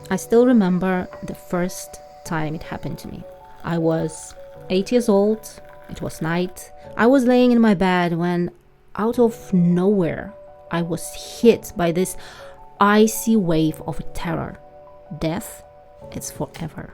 I still remember the first time it happened to me. I was 8 years old. It was night. I was laying in my bed when, out of nowhere, I was hit by this icy wave of terror. Death is forever.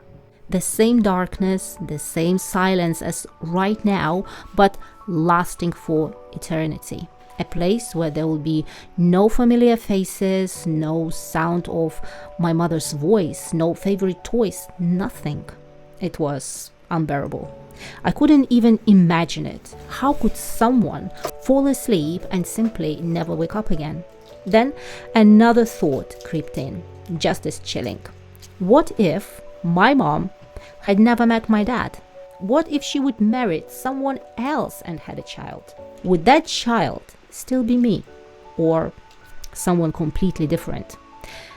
The same darkness, the same silence as right now, but lasting for eternity. A place where there will be no familiar faces, no sound of my mother's voice, no favorite toys, nothing. It was unbearable. I couldn't even imagine it. How could someone fall asleep and simply never wake up again? Then another thought crept in, just as chilling. What if my mom had never met my dad? What if she would marry someone else and had a child? Would that child still be me, or someone completely different?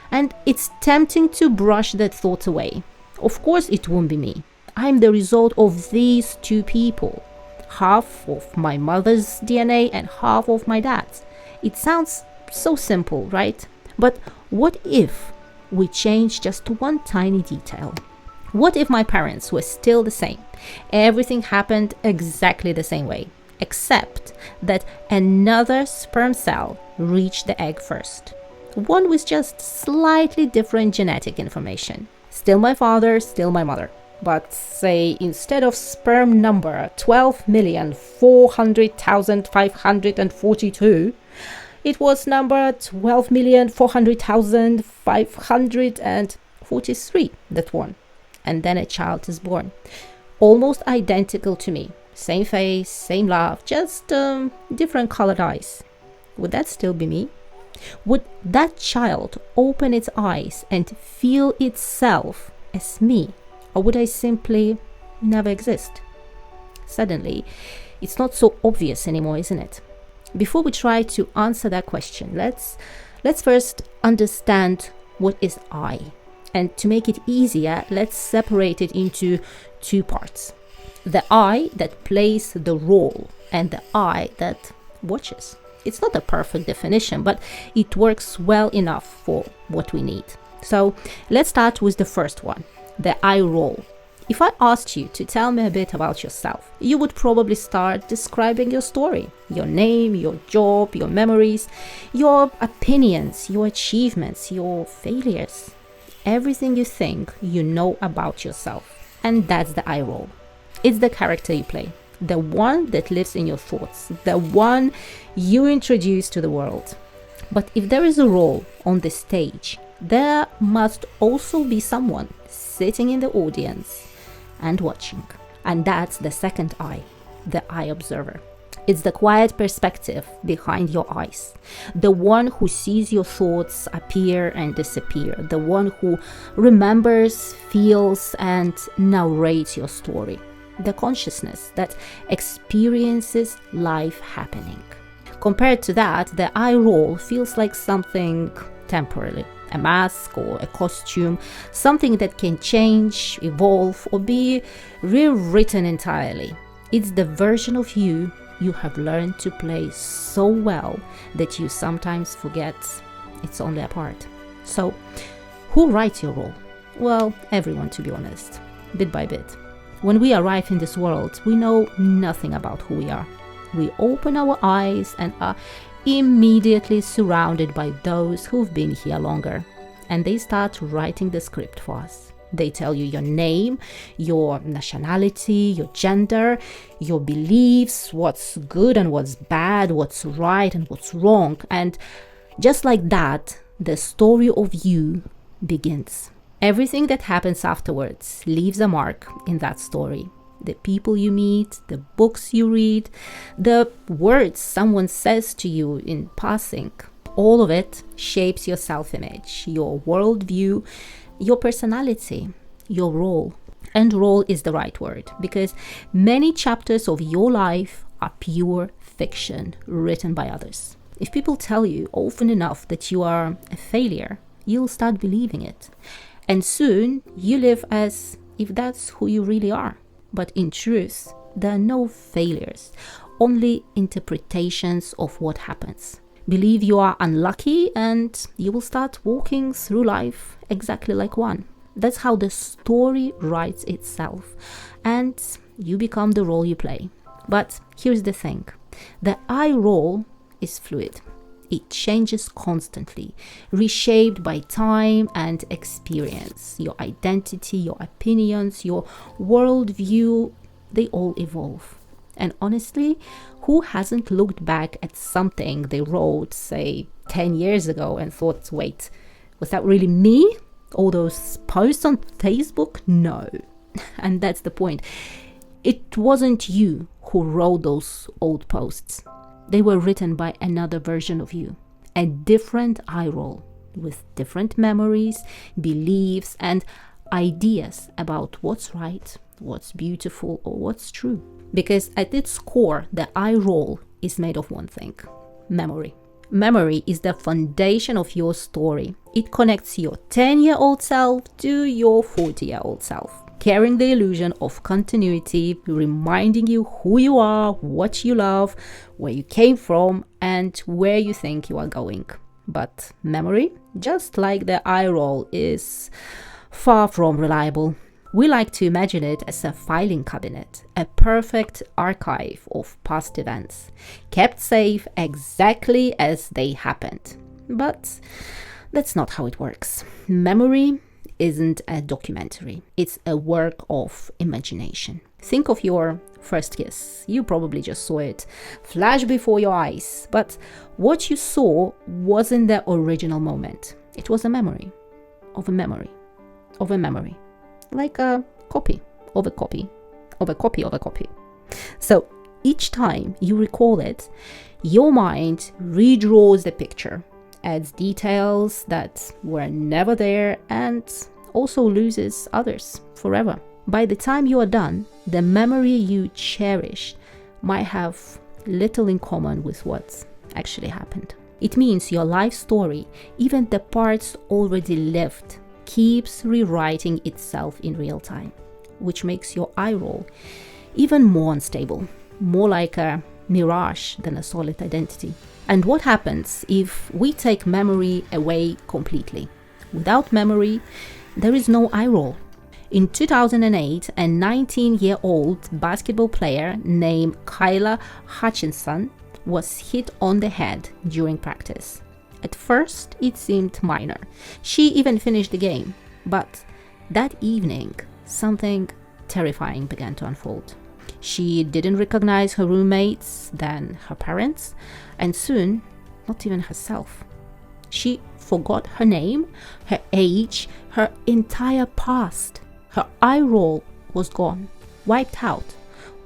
And it's tempting to brush that thought away. Of course it won't be me. I'm the result of these two people, half of my mother's DNA and half of my dad's. It sounds so simple, right? But what if we change just one tiny detail? What if my parents were still the same? Everything happened exactly the same way, except that another sperm cell reached the egg first. One with just slightly different genetic information. Still my father, still my mother. But say instead of sperm number 12,400,542, it was number 12,400,543 that won. And then a child is born. Almost identical to me. Same face, same laugh, just different colored eyes. Would that still be me? Would that child open its eyes and feel itself as me? Or would I simply never exist? Suddenly, it's not so obvious anymore, isn't it? Before we try to answer that question, let's first understand what is I. And to make it easier, let's separate it into two parts. The I that plays the role and the I that watches. It's not a perfect definition, but it works well enough for what we need. So let's start with the first one, the I role. If I asked you to tell me a bit about yourself, you would probably start describing your story, your name, your job, your memories, your opinions, your achievements, your failures. Everything you think you know about yourself. And that's the I role. It's the character you play, the one that lives in your thoughts, the one you introduce to the world. But if there is a role on the stage, there must also be someone sitting in the audience and watching. And that's the second I, the I observer. It's the quiet perspective behind your eyes, the one who sees your thoughts appear and disappear, the one who remembers, feels, and narrates your story, the consciousness that experiences life happening. Compared to that, the I role feels like something temporary, a mask or a costume, something that can change, evolve, or be rewritten entirely. It's the version of you have learned to play so well that you sometimes forget it's only a part. So, who writes your role? Well, everyone, to be honest, bit by bit. When we arrive in this world, we know nothing about who we are. We open our eyes and are immediately surrounded by those who've been here longer, and they start writing the script for us. They tell you your name, your nationality, your gender, your beliefs, what's good and what's bad, what's right and what's wrong. And just like that, the story of you begins. Everything that happens afterwards leaves a mark in that story. The people you meet, the books you read, the words someone says to you in passing, all of it shapes your self-image, your worldview, your personality, your role. And role is the right word, because many chapters of your life are pure fiction written by others. If people tell you often enough that you are a failure, you'll start believing it. And soon you live as if that's who you really are. But in truth, there are no failures, only interpretations of what happens. Believe you are unlucky and you will start walking through life exactly like one. That's how the story writes itself, and you become the role you play. But here's the thing. The eye roll is fluid. It changes constantly, reshaped by time and experience. Your identity, your opinions, your worldview, they all evolve. And honestly, who hasn't looked back at something they wrote, say, 10 years ago and thought, wait, was that really me? All those posts on Facebook? No. And that's the point. It wasn't you who wrote those old posts. They were written by another version of you, a different eye roll with different memories, beliefs, and ideas about what's right, what's beautiful, or what's true. Because at its core, the eye roll is made of one thing: memory. Memory is the foundation of your story. It connects your 10-year-old self to your 40-year-old self, carrying the illusion of continuity, reminding you who you are, what you love, where you came from, and where you think you are going. But memory, just like the eye roll, is far from reliable. We like to imagine it as a filing cabinet, a perfect archive of past events, kept safe exactly as they happened. But that's not how it works. Memory isn't a documentary. It's a work of imagination. Think of your first kiss. You probably just saw it flash before your eyes, but what you saw wasn't the original moment. It was a memory of a memory of a memory. Like a copy of a copy of a copy of a copy. So each time you recall it, your mind redraws the picture, adds details that were never there, and also loses others forever. By the time you are done, the memory you cherish might have little in common with what actually happened. It means your life story, even the parts already lived, keeps rewriting itself in real time, which makes your eye roll even more unstable, more like a mirage than a solid identity. And what happens if we take memory away completely? Without memory, there is no eye roll. In 2008, a 19-year-old basketball player named Kyla Hutchinson was hit on the head during practice. At first, it seemed minor. She even finished the game. But that evening, something terrifying began to unfold. She didn't recognize her roommates, then her parents, and soon, not even herself. She forgot her name, her age, her entire past. Her eye roll was gone, wiped out,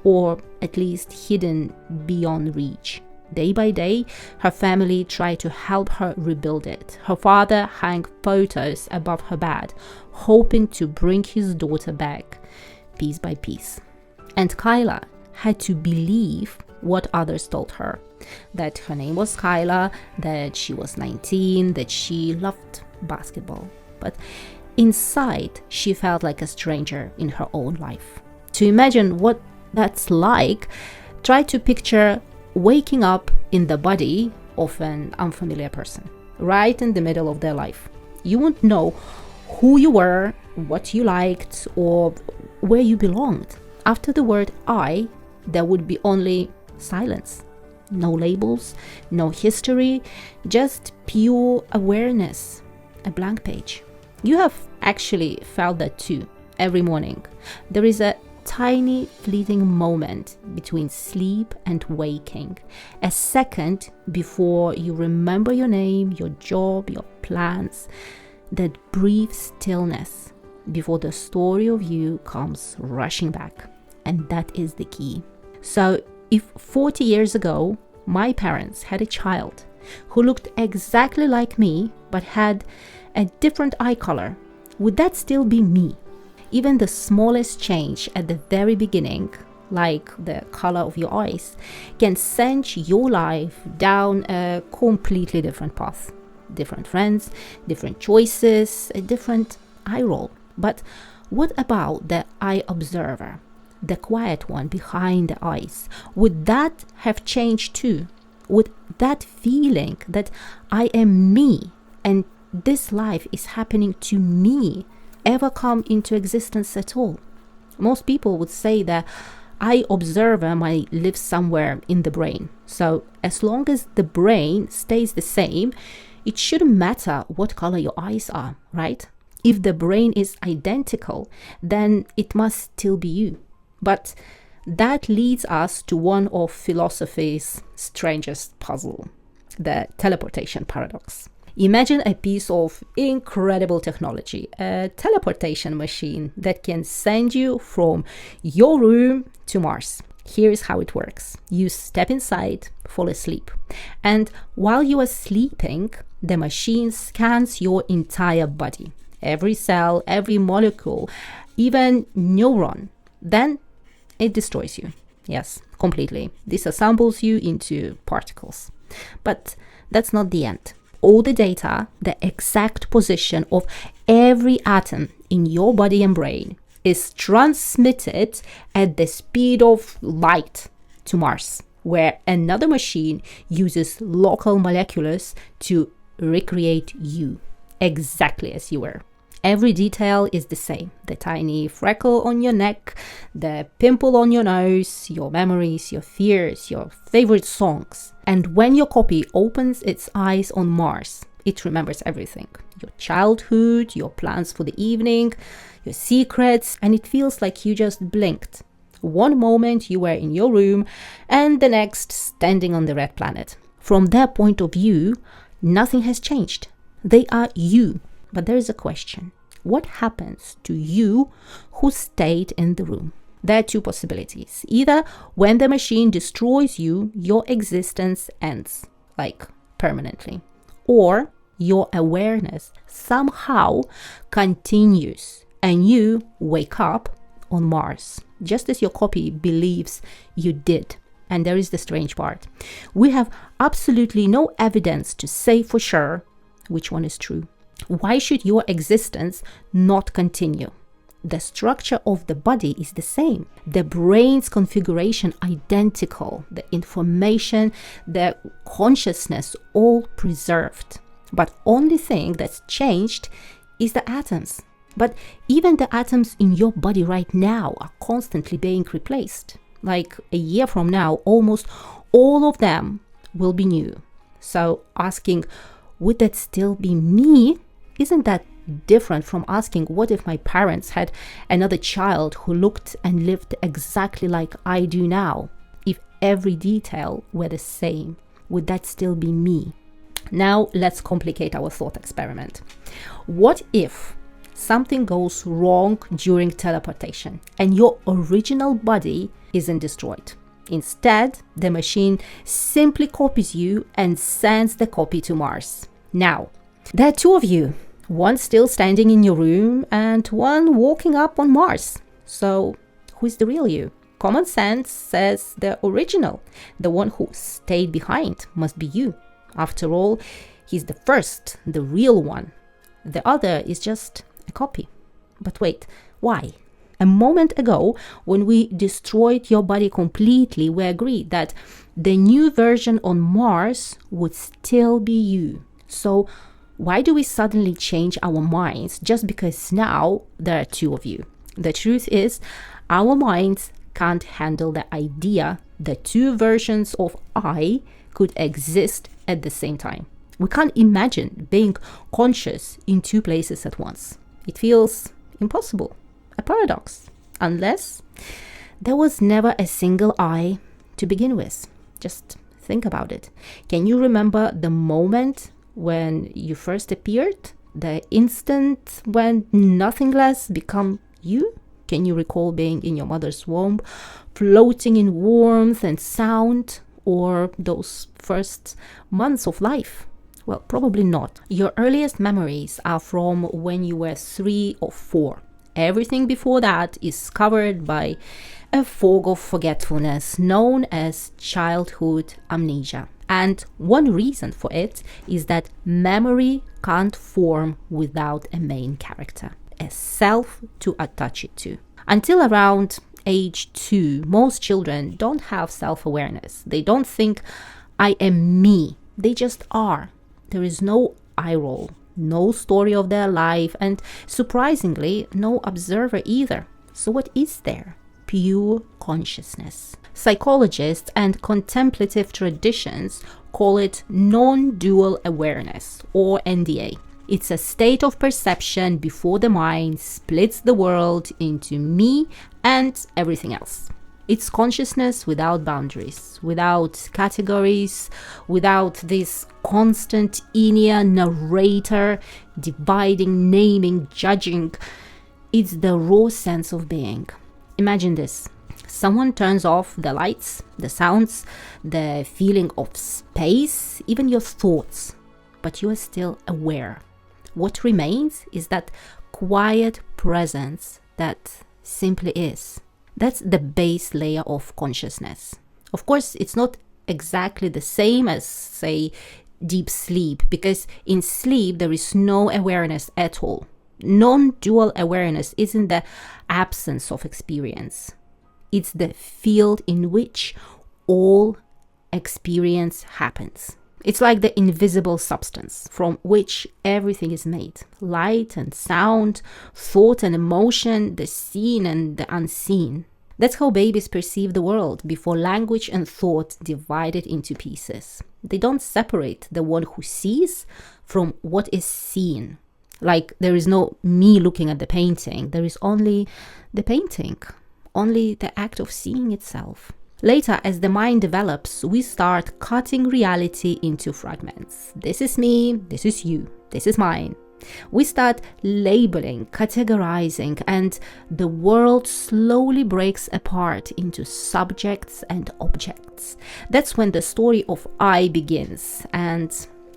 or at least hidden beyond reach. Day by day, her family tried to help her rebuild it. Her father hung photos above her bed, hoping to bring his daughter back, piece by piece. And Kyla had to believe what others told her, that her name was Kyla, that she was 19, that she loved basketball. But inside, she felt like a stranger in her own life. To imagine what that's like, try to picture waking up in the body of an unfamiliar person, right in the middle of their life. You won't know who you were, what you liked, or where you belonged. After the word I, there would be only silence. No labels, no history, just pure awareness, a blank page. You have actually felt that too, every morning. There is a tiny fleeting moment between sleep and waking, a second before you remember your name, your job, your plans, that brief stillness before the story of you comes rushing back. And that is the key. So if 40 years ago my parents had a child who looked exactly like me but had a different eye color, would that still be me? Even the smallest change at the very beginning, like the color of your eyes, can send your life down a completely different path. Different friends, different choices, a different eye roll. But what about the eye observer, the quiet one behind the eyes? Would that have changed too? Would that feeling that I am me and this life is happening to me ever come into existence at all? Most people would say that I observer might live somewhere in the brain. So as long as the brain stays the same, it shouldn't matter what color your eyes are, right? If the brain is identical, then it must still be you. But that leads us to one of philosophy's strangest puzzle, the teleportation paradox. Imagine a piece of incredible technology, a teleportation machine that can send you from your room to Mars. Here's how it works. You step inside, fall asleep. And while you are sleeping, the machine scans your entire body. Every cell, every molecule, even neuron. Then it destroys you. Yes, completely. Disassembles you into particles. But that's not the end. All the data, the exact position of every atom in your body and brain is transmitted at the speed of light to Mars, where another machine uses local molecules to recreate you exactly as you were. Every detail is the same. The tiny freckle on your neck, the pimple on your nose, your memories, your fears, your favorite songs. And when your copy opens its eyes on Mars, it remembers everything. Your childhood, your plans for the evening, your secrets, and it feels like you just blinked. One moment you were in your room and the next standing on the red planet. From their point of view, nothing has changed. They are you. But there is a question. What happens to you who stayed in the room? There are two possibilities. Either when the machine destroys you, your existence ends, like permanently. Or your awareness somehow continues and you wake up on Mars, just as your copy believes you did. And there is the strange part. We have absolutely no evidence to say for sure which one is true. Why should your existence not continue? The structure of the body is the same. The brain's configuration identical. The information, the consciousness, all preserved. But only thing that's changed is the atoms. But even the atoms in your body right now are constantly being replaced. Like a year from now, almost all of them will be new. So asking, would that still be me? Isn't that different from asking, what if my parents had another child who looked and lived exactly like I do now? If every detail were the same, would that still be me? Now let's complicate our thought experiment. What if something goes wrong during teleportation and your original body isn't destroyed? Instead, the machine simply copies you and sends the copy to Mars. Now, there are two of you, one still standing in your room and one walking up on Mars. So, who is the real you? Common sense says the original, the one who stayed behind, must be you. After all, he's the first, the real one. The other is just a copy. But wait, why? A moment ago, when we destroyed your body completely, we agreed that the new version on Mars would still be you. So why do we suddenly change our minds just because now there are two of you? The truth is, our minds can't handle the idea that two versions of I could exist at the same time. We can't imagine being conscious in two places at once. It feels impossible, a paradox, unless there was never a single I to begin with. Just think about it. Can you remember the moment when you first appeared? The instant when nothing less became you? Can you recall being in your mother's womb, floating in warmth and sound, or those first months of life? Well, probably not. Your earliest memories are from when you were 3 or 4. Everything before that is covered by a fog of forgetfulness known as childhood amnesia. And one reason for it is that memory can't form without a main character, a self to attach it to. Until around age 2, most children don't have self-awareness. They don't think, I am me. They just are. There is no eye roll, no story of their life, and surprisingly, no observer either. So what is there? Pure consciousness. Psychologists and contemplative traditions call it non-dual awareness, or NDA. It's a state of perception before the mind splits the world into me and everything else. It's consciousness without boundaries, without categories, without this constant inner narrator dividing, naming, judging. It's the raw sense of being. Imagine this. Someone turns off the lights, the sounds, the feeling of space, even your thoughts, but you are still aware. What remains is that quiet presence that simply is. That's the base layer of consciousness. Of course, it's not exactly the same as, say, deep sleep, because in sleep there is no awareness at all. Non-dual awareness isn't the absence of experience. It's the field in which all experience happens. It's like the invisible substance from which everything is made. Light and sound, thought and emotion, the seen and the unseen. That's how babies perceive the world before language and thought divide it into pieces. They don't separate the one who sees from what is seen. Like there is no me looking at the painting. There is only the painting, only the act of seeing itself. Later, as the mind develops, we start cutting reality into fragments. This is me, this is you, this is mine. We start labeling, categorizing, and the world slowly breaks apart into subjects and objects. That's when the story of I begins and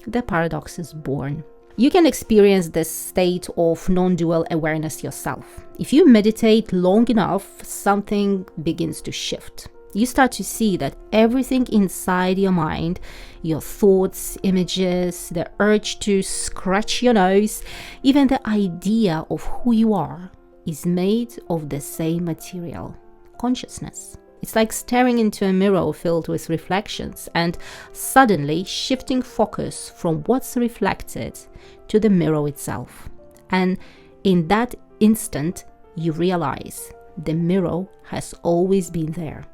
the paradox is born. You can experience this state of non-dual awareness yourself. If you meditate long enough, something begins to shift. You start to see that everything inside your mind, your thoughts, images, the urge to scratch your nose, even the idea of who you are, is made of the same material, consciousness. It's like staring into a mirror filled with reflections and suddenly shifting focus from what's reflected to the mirror itself. And in that instant, you realize the mirror has always been there.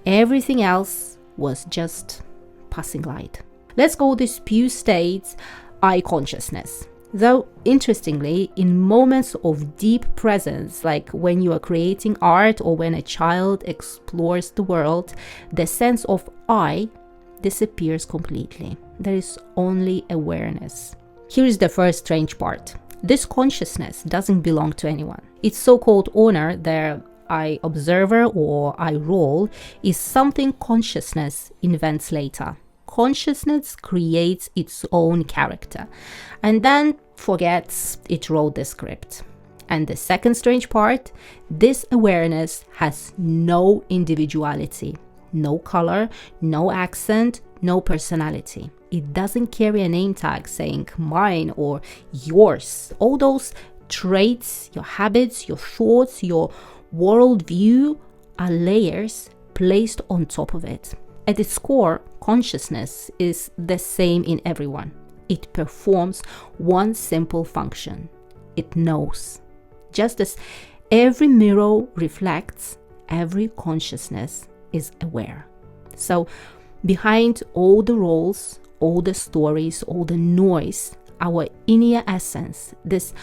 Everything else was just passing light. Let's call this pure state I consciousness. Though, interestingly, in moments of deep presence, like when you are creating art or when a child explores the world, the sense of I disappears completely. There is only awareness. Here is the first strange part. This consciousness doesn't belong to anyone. Its so-called owner, the I observer or I role, is something consciousness invents later. Consciousness creates its own character and then forgets it wrote the script. And the second strange part, this awareness has no individuality, no color, no accent, no personality. It doesn't carry a name tag saying mine or yours. All those traits, your habits, your thoughts, your worldview are layers placed on top of it. At its core, consciousness is the same in everyone. It performs one simple function. It knows. Just as every mirror reflects, every consciousness is aware. So, behind all the roles, all the stories, all the noise, our inner essence, this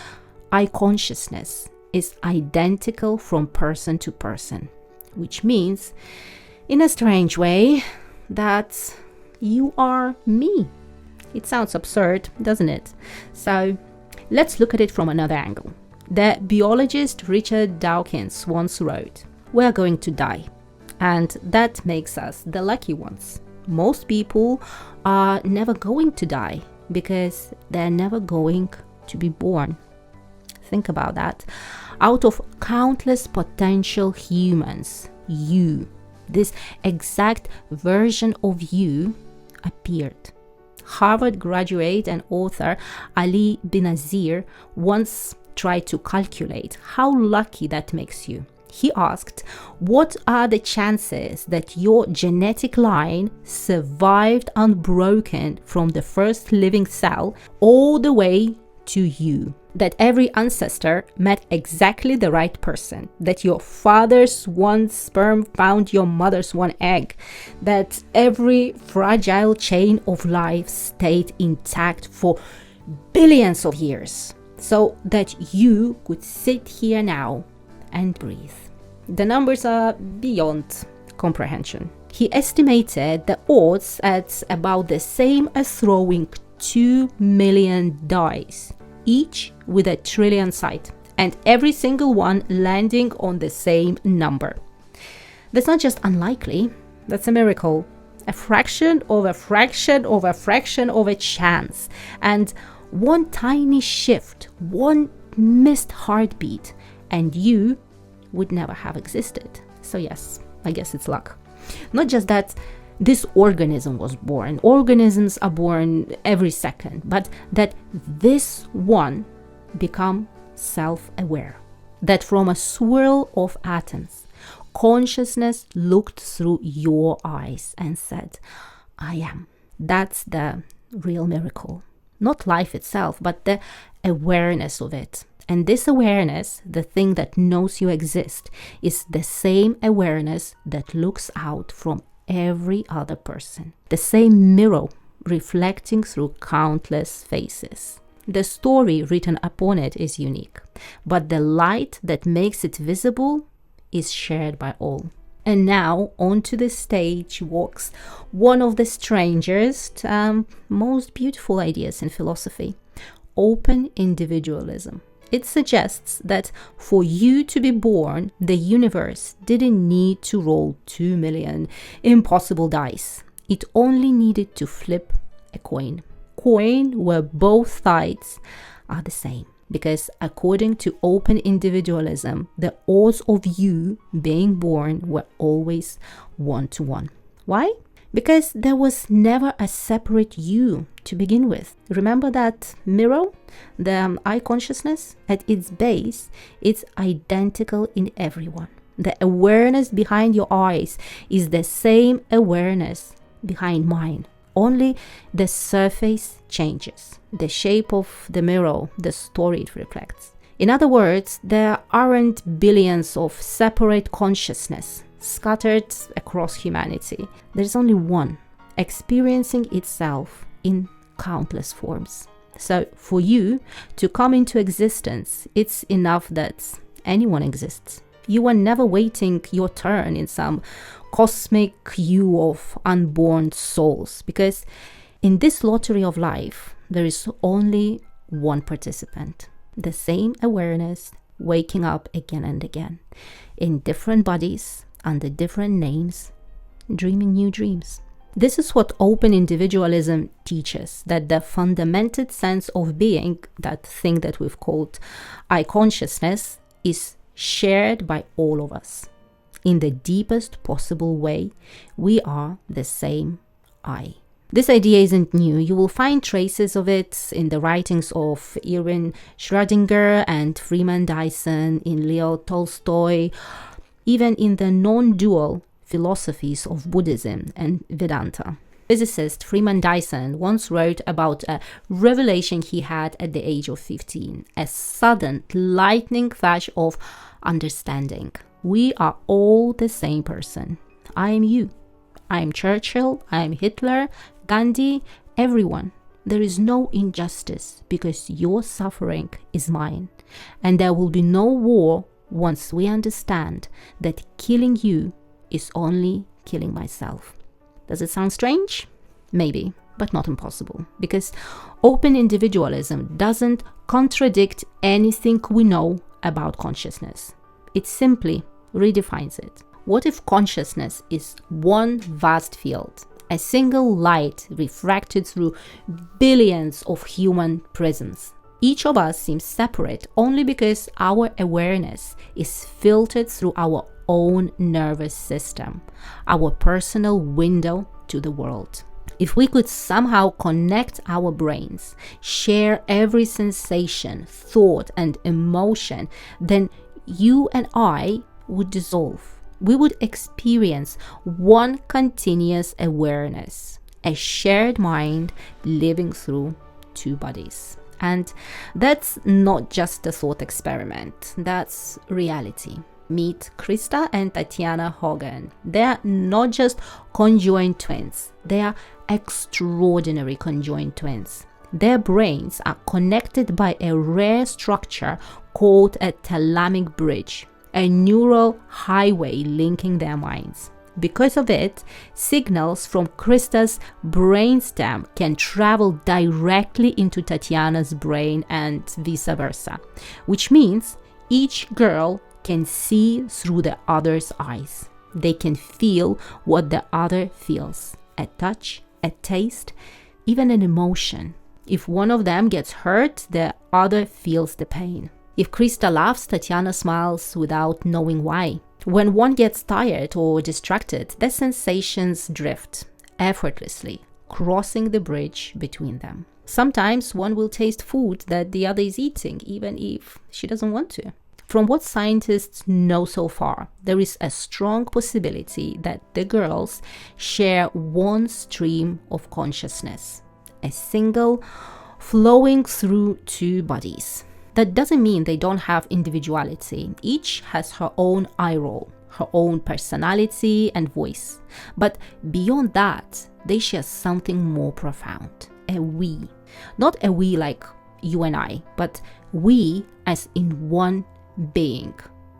I consciousness, is identical from person to person, which means, in a strange way, that you are me. It sounds absurd, doesn't it? So let's look at it from another angle. The biologist Richard Dawkins once wrote, "We are going to die, and that makes us the lucky ones. Most people are never going to die because they're never going to be born." Think about that. Out of countless potential humans, you, this exact version of you, appeared. Harvard graduate and author Ali Benazir once tried to calculate how lucky that makes you. He asked, what are the chances that your genetic line survived unbroken from the first living cell all the way to you? That every ancestor met exactly the right person, that your father's one sperm found your mother's one egg, that every fragile chain of life stayed intact for billions of years, so that you could sit here now and breathe. The numbers are beyond comprehension. He estimated the odds at about the same as throwing 2 million dice, each with a trillion side, and every single one landing on the same number. That's not just unlikely, that's a miracle. A fraction of a fraction of a fraction of a chance. And one tiny shift, one missed heartbeat, and you would never have existed. So yes, I guess it's luck. Not just that this organism was born. Organisms are born every second, but that this one become self-aware. That from a swirl of atoms, consciousness looked through your eyes and said, I am. That's the real miracle. Not life itself, but the awareness of it. And this awareness, the thing that knows you exist, is the same awareness that looks out from every other person. The same mirror reflecting through countless faces. The story written upon it is unique, but the light that makes it visible is shared by all. And now onto the stage walks one of the strangest, most beautiful ideas in philosophy, open individualism. It suggests that for you to be born, the universe didn't need to roll 2 million impossible dice. It only needed to flip a coin. Coin where both sides are the same. Because according to open individualism, the odds of you being born were always 1-to-1. Why? Because there was never a separate you to begin with. Remember that mirror, the eye consciousness? At its base, it's identical in everyone. The awareness behind your eyes is the same awareness behind mine. Only the surface changes. The shape of the mirror, the story it reflects. In other words, there aren't billions of separate consciousness scattered across humanity. There's only one, experiencing itself in countless forms. So for you to come into existence, it's enough that anyone exists. You are never waiting your turn in some cosmic queue of unborn souls, because in this lottery of life, there is only one participant. The same awareness waking up again and again, in different bodies, under different names, dreaming new dreams. This is what open individualism teaches, that the fundamental sense of being, that thing that we've called I consciousness, is shared by all of us. In the deepest possible way, we are the same I. This idea isn't new. You will find traces of it in the writings of Erwin Schrödinger and Freeman Dyson, in Leo Tolstoy, even in the non-dual philosophies of Buddhism and Vedanta. Physicist Freeman Dyson once wrote about a revelation he had at the age of 15, a sudden lightning flash of understanding. We are all the same person. I am you. I am Churchill. I am Hitler, Gandhi, everyone. There is no injustice because your suffering is mine. And there will be no war once we understand that killing you is only killing myself. Does it sound strange? Maybe, but not impossible. Because open individualism doesn't contradict anything we know about consciousness. It simply redefines it. What if consciousness is one vast field, a single light refracted through billions of human prisms? Each of us seems separate only because our awareness is filtered through our own nervous system, our personal window to the world. If we could somehow connect our brains, share every sensation, thought, and emotion, then you and I would dissolve. We would experience one continuous awareness, a shared mind living through two bodies. And that's not just a thought experiment, that's reality. Meet Krista and Tatiana Hogan. They're not just conjoined twins, they are extraordinary conjoined twins. Their brains are connected by a rare structure called a thalamic bridge, a neural highway linking their minds. Because of it, signals from Krista's brainstem can travel directly into Tatiana's brain and vice versa, which means each girl can see through the other's eyes. They can feel what the other feels, a touch, a taste, even an emotion. If one of them gets hurt, the other feels the pain. If Krista laughs, Tatiana smiles without knowing why. When one gets tired or distracted, the sensations drift effortlessly, crossing the bridge between them. Sometimes one will taste food that the other is eating, even if she doesn't want to. From what scientists know so far, there is a strong possibility that the girls share one stream of consciousness, a single flowing through two bodies. That doesn't mean they don't have individuality. Each has her own eye roll, her own personality and voice. But beyond that, they share something more profound, a we. Not a we like you and I, but we as in one being,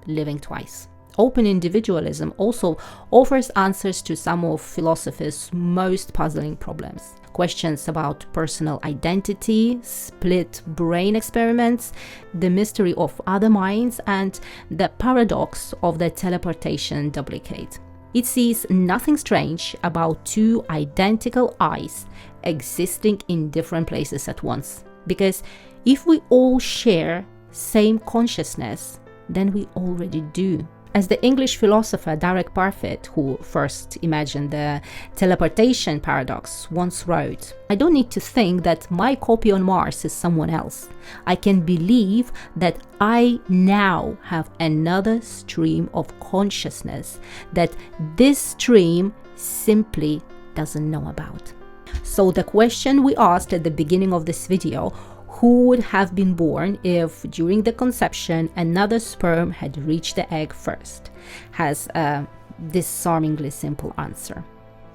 living twice. Open individualism also offers answers to some of philosophy's most puzzling problems. Questions about personal identity, split brain experiments, the mystery of other minds, and the paradox of the teleportation duplicate. It sees nothing strange about two identical eyes existing in different places at once. Because if we all share same consciousness, then we already do. As the English philosopher Derek Parfit, who first imagined the teleportation paradox, once wrote, "I don't need to think that my copy on Mars is someone else. I can believe that I now have another stream of consciousness that this stream simply doesn't know about." So the question we asked at the beginning of this video, who would have been born if during the conception another sperm had reached the egg first, has a disarmingly simple answer: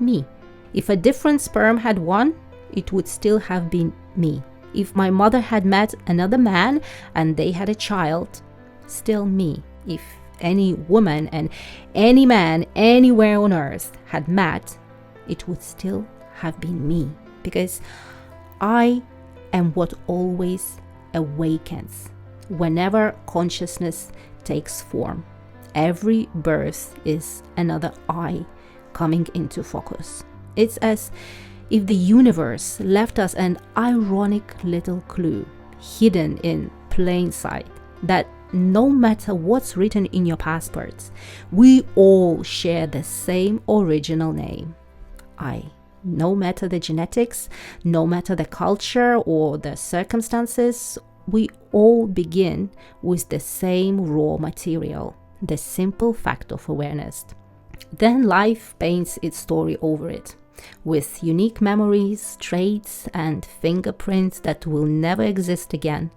me. If a different sperm had won, it would still have been me. If my mother had met another man and they had a child, still me. If any woman and any man anywhere on earth had met, it would still have been me, because I am what always awakens whenever consciousness takes form. Every birth is another I coming into focus. It's as if the universe left us an ironic little clue hidden in plain sight, that no matter what's written in your passports, we all share the same original name, I. No matter the genetics, no matter the culture or the circumstances, we all begin with the same raw material, the simple fact of awareness. Then life paints its story over it, with unique memories, traits, and fingerprints that will never exist again.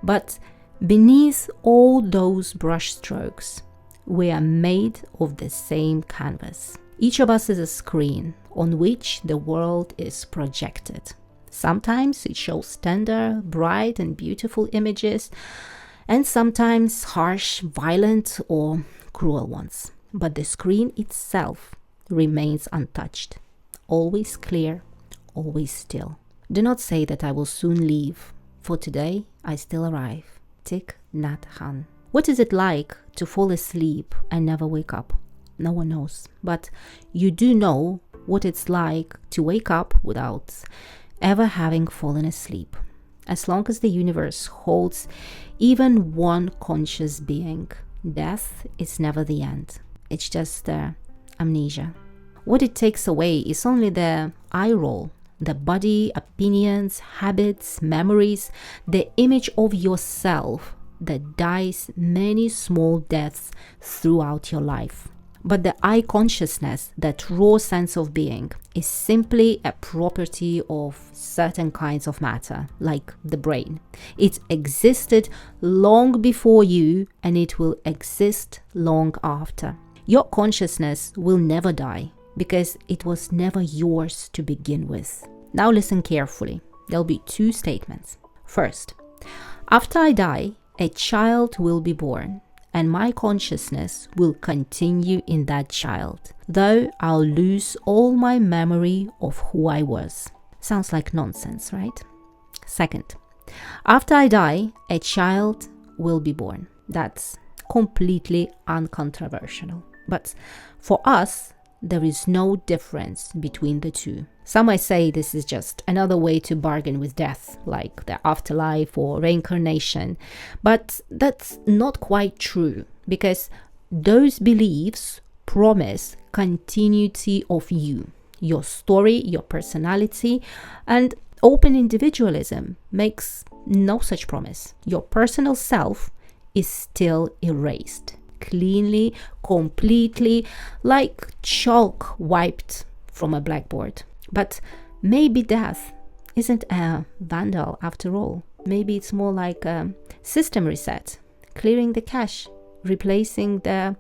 But beneath all those brushstrokes, we are made of the same canvas. Each of us is a screen on which the world is projected. Sometimes it shows tender, bright, and beautiful images, and sometimes harsh, violent, or cruel ones. But the screen itself remains untouched, always clear, always still. Do not say that I will soon leave, for today I still arrive. Thich Nhat Hanh. What is it like to fall asleep and never wake up? No one knows, but you do know what it's like to wake up without ever having fallen asleep. As long as the universe holds even one conscious being, death is never the end. It's just amnesia. What it takes away is only the eye roll, the body, opinions, habits, memories, the image of yourself that dies many small deaths throughout your life. But the I consciousness, that raw sense of being, is simply a property of certain kinds of matter, like the brain. It existed long before you, and it will exist long after. Your consciousness will never die because it was never yours to begin with. Now listen carefully. There'll be two statements. First, after I die, a child will be born, and my consciousness will continue in that child, though I'll lose all my memory of who I was. Sounds like nonsense, right? Second, after I die, a child will be born. That's completely uncontroversial. But for us, there is no difference between the two. Some might say this is just another way to bargain with death, like the afterlife or reincarnation. But that's not quite true, because those beliefs promise continuity of you, your story, your personality, and open individualism makes no such promise. Your personal self is still erased, cleanly, completely, like chalk wiped from a blackboard. But maybe death isn't a vandal after all. Maybe it's more like a system reset, clearing the cache, replacing the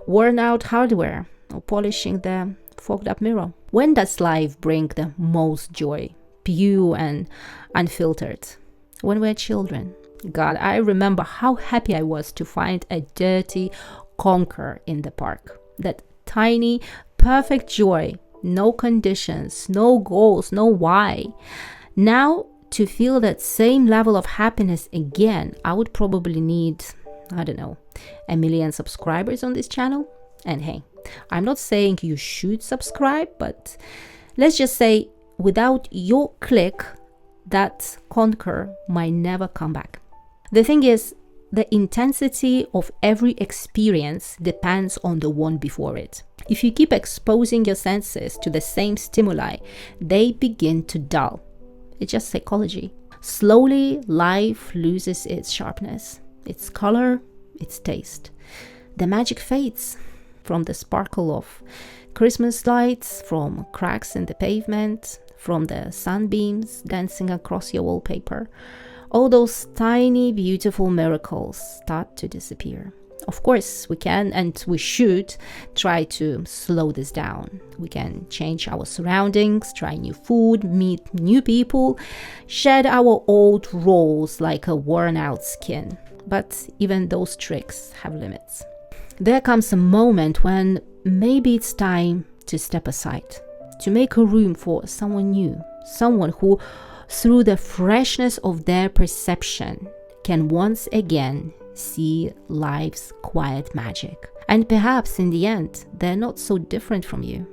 worn out hardware, or polishing the fogged up mirror. When does life bring the most joy, pure and unfiltered? When we're children. God, I remember how happy I was to find a dirty conker in the park. That tiny, perfect joy. No conditions, no goals, no why. Now, to feel that same level of happiness again, I would probably need, 1 million subscribers on this channel. And hey, I'm not saying you should subscribe, but let's just say without your click, that conquer might never come back. The thing is, the intensity of every experience depends on the one before it. If you keep exposing your senses to the same stimuli, they begin to dull. It's just psychology. Slowly, life loses its sharpness, its color, its taste. The magic fades from the sparkle of Christmas lights, from cracks in the pavement, from the sunbeams dancing across your wallpaper. All those tiny, beautiful miracles start to disappear. Of course, we can and we should try to slow this down. We can change our surroundings, try new food, meet new people, shed our old roles like a worn-out skin. But even those tricks have limits. There comes a moment when maybe it's time to step aside, to make a room for someone new, someone who, through the freshness of their perception, can once again see life's quiet magic. And perhaps in the end, they're not so different from you.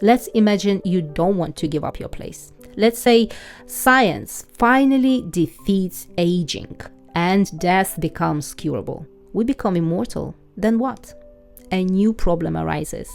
Let's imagine you don't want to give up your place. Let's say science finally defeats aging and death becomes curable. We become immortal. Then what? A new problem arises.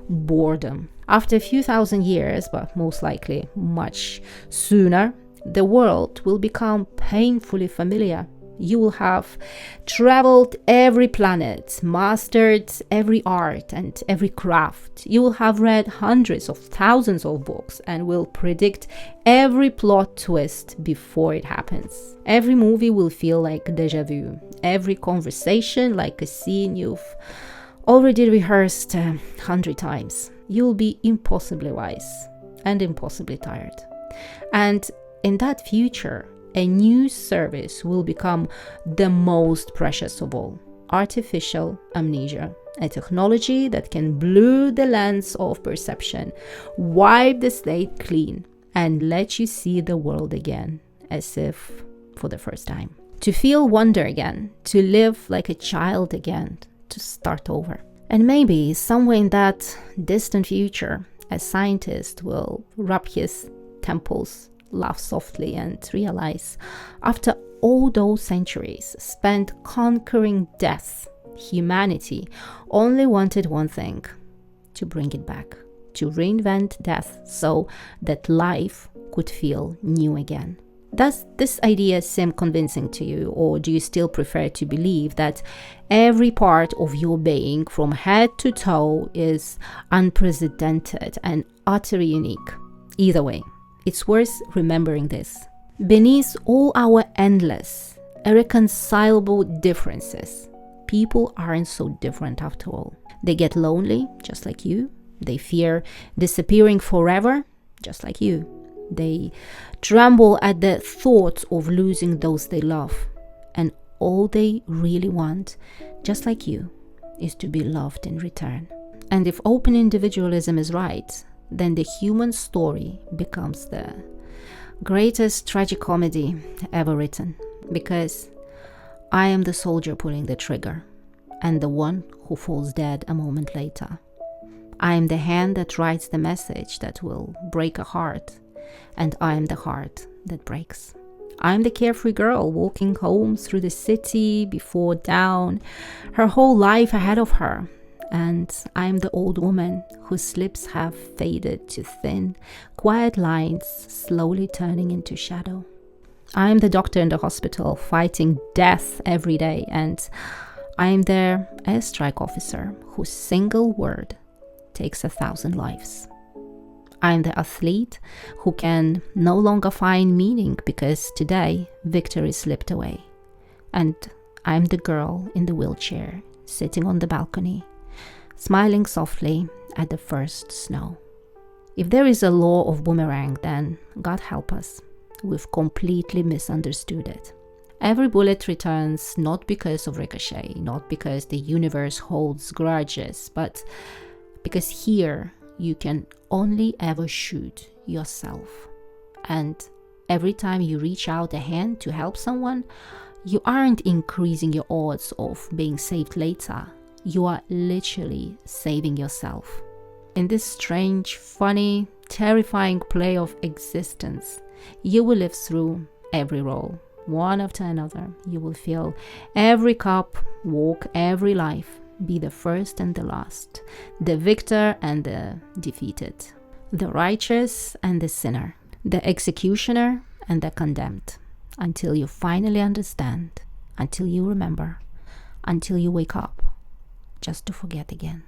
Boredom. After a few thousand years, but most likely much sooner, the world will become painfully familiar. You will have traveled every planet, mastered every art and every craft. You will have read hundreds of thousands of books and will predict every plot twist before it happens. Every movie will feel like deja vu. Every conversation like a scene you've already rehearsed 100 times. You'll be impossibly wise and impossibly tired. And in that future, a new service will become the most precious of all: artificial amnesia, a technology that can blur the lens of perception, wipe the slate clean, and let you see the world again, as if for the first time. To feel wonder again, to live like a child again, to start over. And maybe somewhere in that distant future, a scientist will rub his temples, laugh softly, and realize, after all those centuries spent conquering death, humanity only wanted one thing: to bring it back, to reinvent death so that life could feel new again. Does this idea seem convincing to you, or do you still prefer to believe that every part of your being from head to toe is unprecedented and utterly unique? Either way, it's worth remembering this. Beneath all our endless, irreconcilable differences, people aren't so different after all. They get lonely, just like you. They fear disappearing forever, just like you. They tremble at the thought of losing those they love. And all they really want, just like you, is to be loved in return. And if open individualism is right, then the human story becomes the greatest tragicomedy ever written. Because I am the soldier pulling the trigger, and the one who falls dead a moment later. I am the hand that writes the message that will break a heart, and I am the heart that breaks. I am the carefree girl walking home through the city before dawn, her whole life ahead of her. And I am the old woman whose lips have faded to thin, quiet lines slowly turning into shadow. I am the doctor in the hospital fighting death every day, and I am the airstrike officer whose single word takes 1,000 lives. I am the athlete who can no longer find meaning because today victory slipped away. And I am the girl in the wheelchair sitting on the balcony, smiling softly at the first snow. If there is a law of boomerang, then God help us, we've completely misunderstood it. Every bullet returns not because of ricochet, not because the universe holds grudges, but because here you can only ever shoot yourself. And every time you reach out a hand to help someone, you aren't increasing your odds of being saved later. You are literally saving yourself. In this strange, funny, terrifying play of existence, you will live through every role, one after another. You will fill every cup, walk every life, be the first and the last, the victor and the defeated, the righteous and the sinner, the executioner and the condemned, until you finally understand, until you remember, until you wake up, just to forget again.